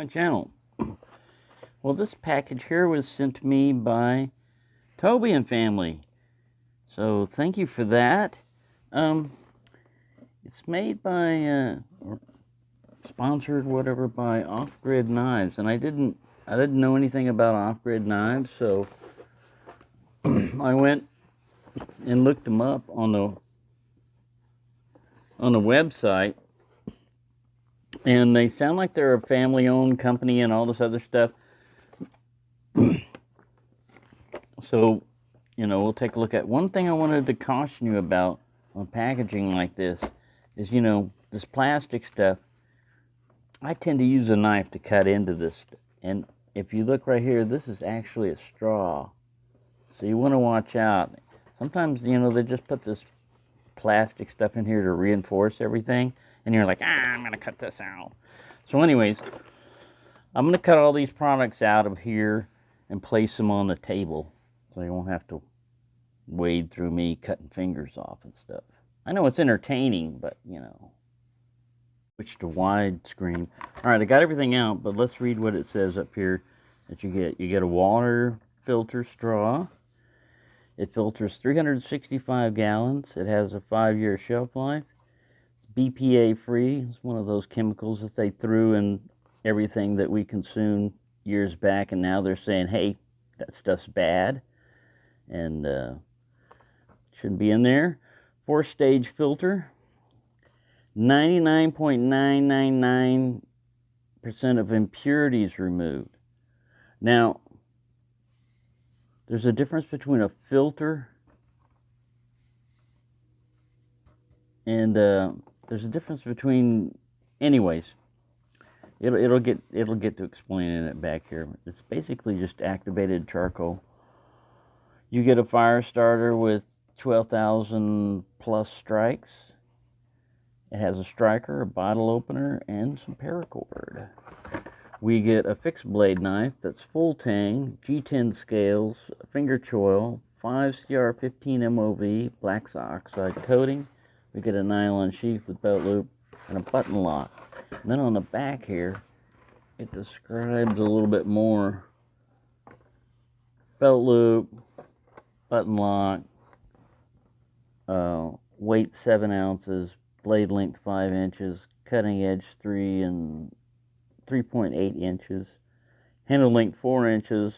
my channel. Well, this package here was sent to me by Toby and family, so thank you for that. It's made by or sponsored whatever by Off-Grid Knives, and I didn't know anything about Off-Grid Knives, so I went and looked them up on the website, and they sound like they're a family-owned company and all this other stuff. So, you know, we'll take a look at one thing I wanted to caution you about on packaging like this is, you know, this plastic stuff. I tend to use a knife to cut into this, and if you look right here, this is actually a straw, so you want to watch out. Sometimes, you know, they just put this plastic stuff in here to reinforce everything, and you're like, I'm gonna cut this out. So anyways, I'm gonna cut all these products out of here and place them on the table, so you won't have to wade through me cutting fingers off and stuff. I know it's entertaining, but you know, switch to widescreen. All right, I got everything out, but let's read what it says up here that you get. You get a water filter straw. It filters 365 gallons. It has a 5-year shelf life. It's BPA free. It's one of those chemicals that they threw in everything that we consumed years back, and now they're saying, hey, that stuff's bad, and shouldn't be in there. 4-stage filter. 99.999% of impurities removed. Now, there's a difference between a filter and there's a difference between, anyways, it'll get to explaining it back here. It's basically just activated charcoal. You get a fire starter with 12,000 plus strikes. It has a striker, a bottle opener, and some paracord. We get a fixed blade knife that's full tang, G10 scales, finger choil, 5 CR15 MOV, black oxide coating. We get a nylon sheath with belt loop and a button lock. And then on the back here, it describes a little bit more. Belt loop, button lock, weight 7 ounces, blade length 5 inches, cutting edge 3.8 inches, handle length 4 inches,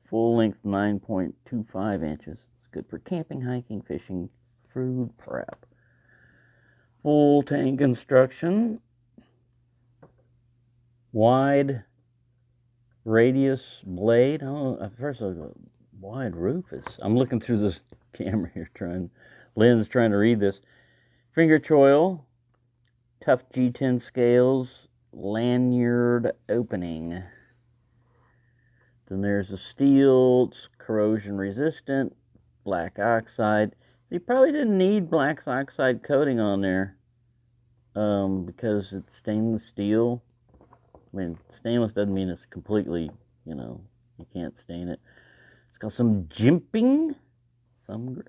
full length 9.25 inches. It's good for camping, hiking, fishing, food prep. Full tang construction, wide radius blade. Oh, at first I go, wide rufus. I'm looking through this camera here, Lynn's trying to read this. Finger choil, tough G10 scales, lanyard opening. Then there's a steel, it's corrosion resistant, black oxide. So you probably didn't need black oxide coating on there because it's stainless steel. I mean, stainless doesn't mean it's completely, you know, you can't stain it. It's got some jimping, thumb grip.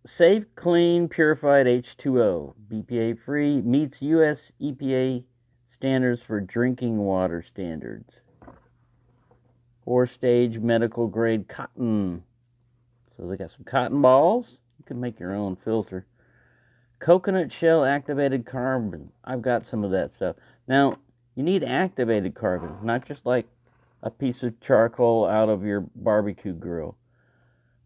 Safe, clean, purified H2O, BPA free, meets U.S. EPA standards for drinking water standards. 4-stage medical grade cotton. So they got some cotton balls. You can make your own filter. Coconut shell activated carbon. I've got some of that stuff. Now, you need activated carbon, not just like a piece of charcoal out of your barbecue grill.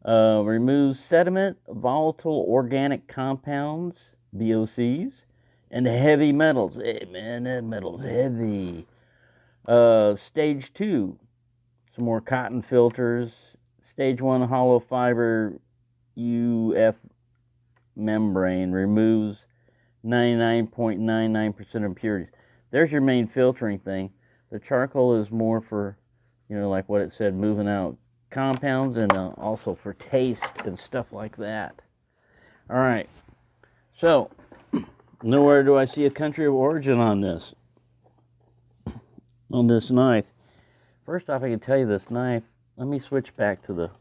Removes sediment, volatile organic compounds, VOCs, and heavy metals. Hey man, that metal's heavy. Stage 2, some more cotton filters. Stage 1, hollow fiber UF membrane, removes 99.99% impurities. There's your main filtering thing. The charcoal is more for, you know, like what it said, moving out compounds, and also for taste and stuff like that. All right, so nowhere do I see a country of origin on this knife. First off, I can tell you this knife, let me switch back to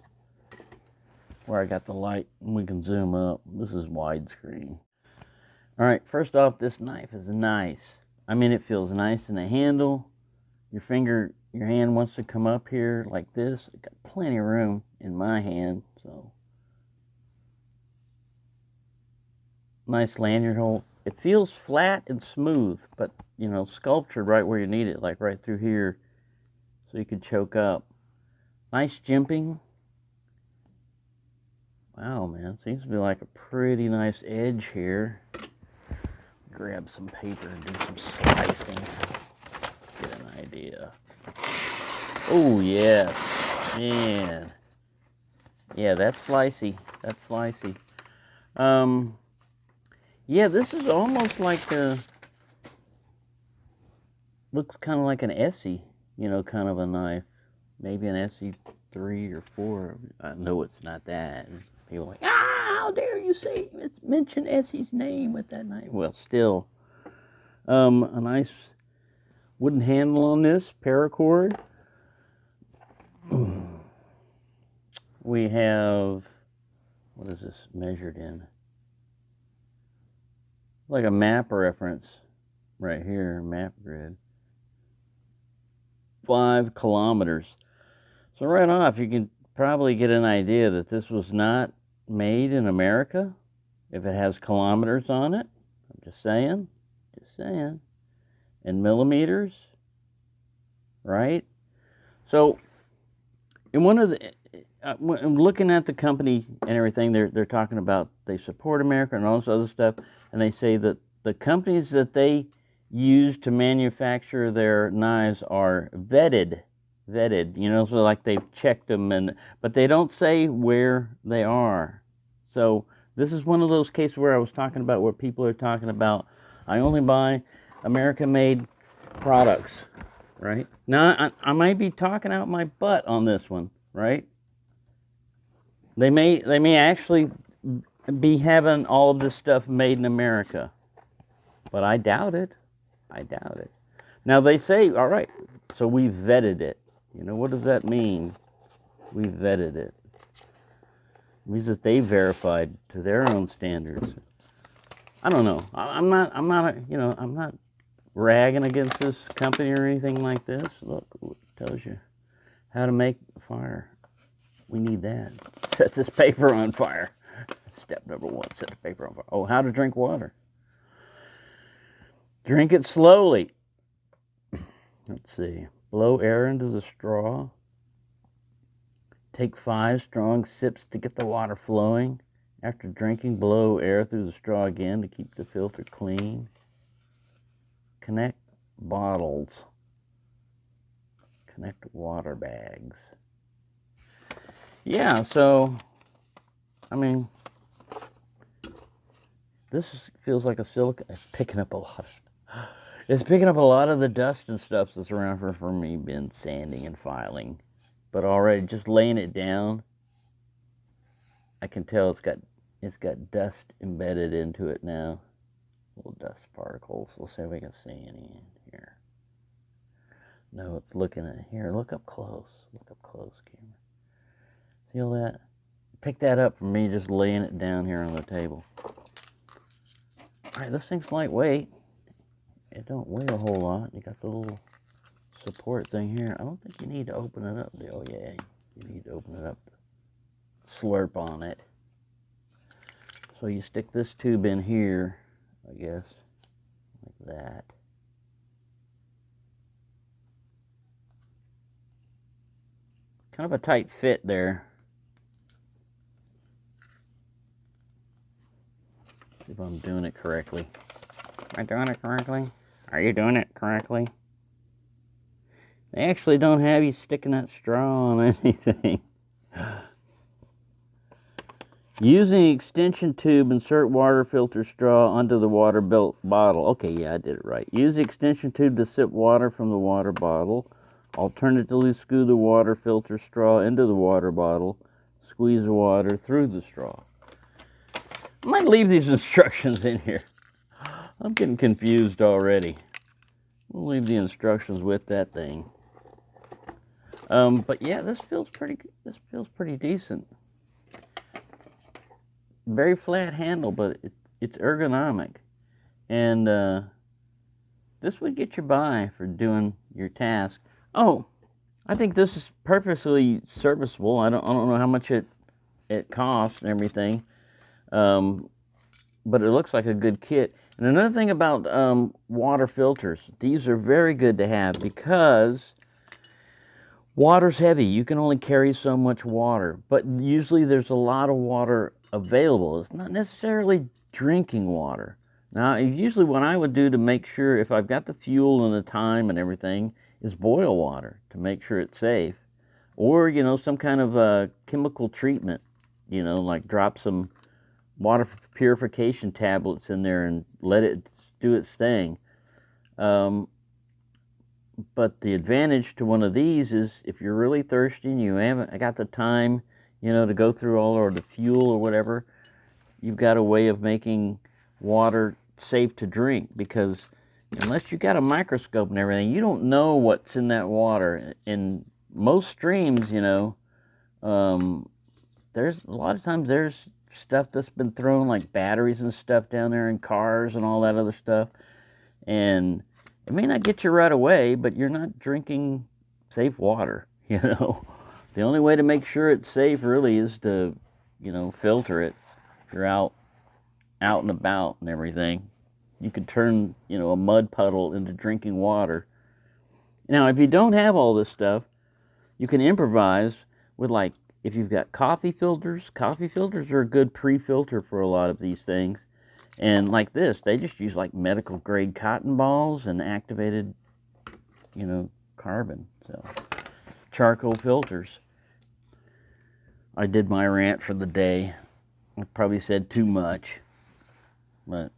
where I got the light and we can zoom up. This is widescreen. All right, first off, this knife is nice. I mean, it feels nice in the handle. Your hand wants to come up here like this. It got plenty of room in my hand, so. Nice lanyard hole. It feels flat and smooth, but, you know, sculptured right where you need it, like right through here, so you can choke up. Nice jimping. Wow, man, seems to be like a pretty nice edge here. Grab some paper and do some slicing. Get an idea. Oh, yes, man. Yeah, that's slicey. That's slicey. Yeah, this is almost like looks kind of like an Essie, you know, kind of a knife. Maybe an Essie 3 or 4. I know it's not that. People are like, how dare you say, mention Essie's name with that knife. Well, still, a nice wooden handle on this, paracord. We have, what is this measured in? Like a map reference right here, map grid. 5 kilometers. So right off, you can probably get an idea that this was not made in America if it has kilometers on it. I'm just saying. And millimeters, right? So, in one of the, when looking at the company and everything, they're talking about they support America and all this other stuff, and they say that the companies that they use to manufacture their knives are vetted, you know, so like they've checked them, but they don't say where they are. So this is one of those cases where I was talking about where people are talking about, I only buy American-made products, right? Now, I might be talking out my butt on this one, right? They may actually be having all of this stuff made in America, but I doubt it. Now they say, all right, so we vetted it. You know, what does that mean? We vetted it. It means that they verified to their own standards. I don't know. I'm not ragging against this company or anything like this. Look, it tells you how to make fire. We need that. Set this paper on fire. Step number 1, set the paper on fire. Oh, how to drink water. Drink it slowly. Let's see. Blow air into the straw. Take 5 strong sips to get the water flowing. After drinking, blow air through the straw again to keep the filter clean. Connect bottles. Connect water bags. Yeah, so, I mean, this feels like a silicone. It's picking up a lot. It's picking up a lot of the dust and stuff that's around for me been sanding and filing. But already, just laying it down, I can tell it's got dust embedded into it now. Little dust particles. Let's see if we can see any in here. No, it's looking at here. Look up close. Look up close, camera. See all that? Pick that up from me just laying it down here on the table. Alright, this thing's lightweight. It don't weigh a whole lot. You got the little support thing here. I don't think you need to open it up. Oh yeah, you need to open it up to slurp on it. So you stick this tube in here, I guess, like that. Kind of a tight fit there. See if I'm doing it correctly. Am I doing it correctly? Are you doing it correctly? They actually don't have you sticking that straw on anything. Using extension tube, insert water filter straw onto the water bottle. Okay, yeah, I did it right. Use the extension tube to sip water from the water bottle. Alternatively, screw the water filter straw into the water bottle. Squeeze the water through the straw. I might leave these instructions in here. I'm getting confused already. We'll leave the instructions with that thing. But yeah, this feels pretty decent. Very flat handle, but it's ergonomic. And this would get you by for doing your task. Oh, I think this is perfectly serviceable. I don't know how much it costs and everything, but it looks like a good kit. And another thing about water filters, these are very good to have because water's heavy. You can only carry so much water, but usually there's a lot of water available. It's not necessarily drinking water. Now, usually what I would do to make sure if I've got the fuel and the time and everything is boil water to make sure it's safe. Or, you know, some kind of chemical treatment, you know, like drop some water purification tablets in there and let it do its thing. But the advantage to one of these is if you're really thirsty and you haven't got the time, you know, to go through all or the fuel or whatever, you've got a way of making water safe to drink, because unless you got a microscope and everything, you don't know what's in that water. In most streams, you know, there's a lot of times there's stuff that's been thrown, like batteries and stuff down there in cars and all that other stuff, and it may not get you right away, but you're not drinking safe water, you know. The only way to make sure it's safe really is to, you know, filter it. If you're out and about and everything, you could turn, you know, a mud puddle into drinking water. Now, if you don't have all this stuff, you can improvise with, like, if you've got coffee filters are a good pre-filter for a lot of these things. And like this, they just use like medical grade cotton balls and activated, you know, carbon. So, charcoal filters. I did my rant for the day. I probably said too much. But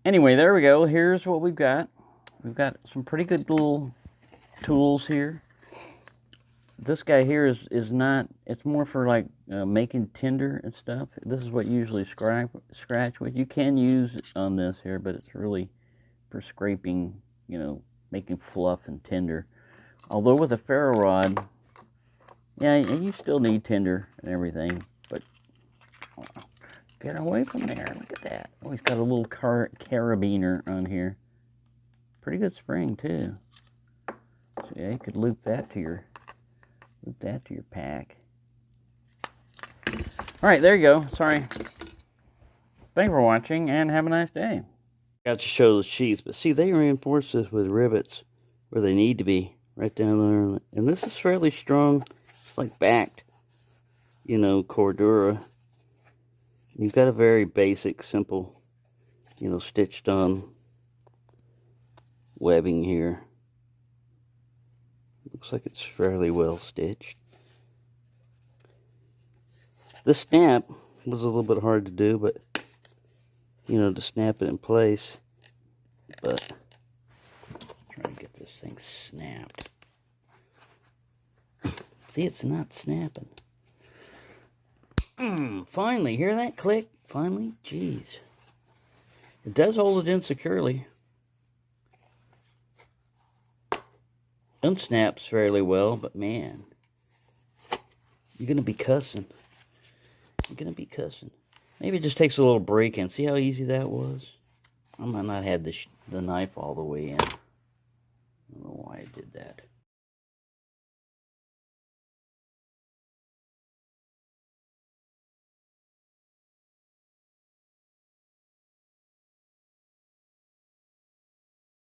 anyway, there we go. Here's what we've got. We've got some pretty good little tools here. This guy here is not, it's more for like making tinder and stuff. This is what you usually scratch with. You can use it on this here, but it's really for scraping, you know, making fluff and tinder. Although with a ferro rod, yeah, you still need tinder and everything, but oh, get away from there. Look at that. Oh, he's got a little carabiner on here. Pretty good spring too. So yeah, you could loop that to your pack. All right, there you go. Sorry. Thanks for watching, and have a nice day. Got to show the sheaths, but see, they reinforce this with rivets where they need to be, right down there. And this is fairly strong. It's like backed, you know, Cordura. You've got a very basic, simple, you know, stitched on webbing here. Looks like it's fairly well stitched. The snap was a little bit hard to do, but, you know, to snap it in place. But, try to get this thing snapped. See, it's not snapping. Finally, hear that click? Finally? Jeez. It does hold it in securely. Unsnaps fairly well, but man, you're going to be cussing. You're going to be cussing. Maybe it just takes a little break in. See how easy that was? I might not have the knife all the way in. I don't know why I did that.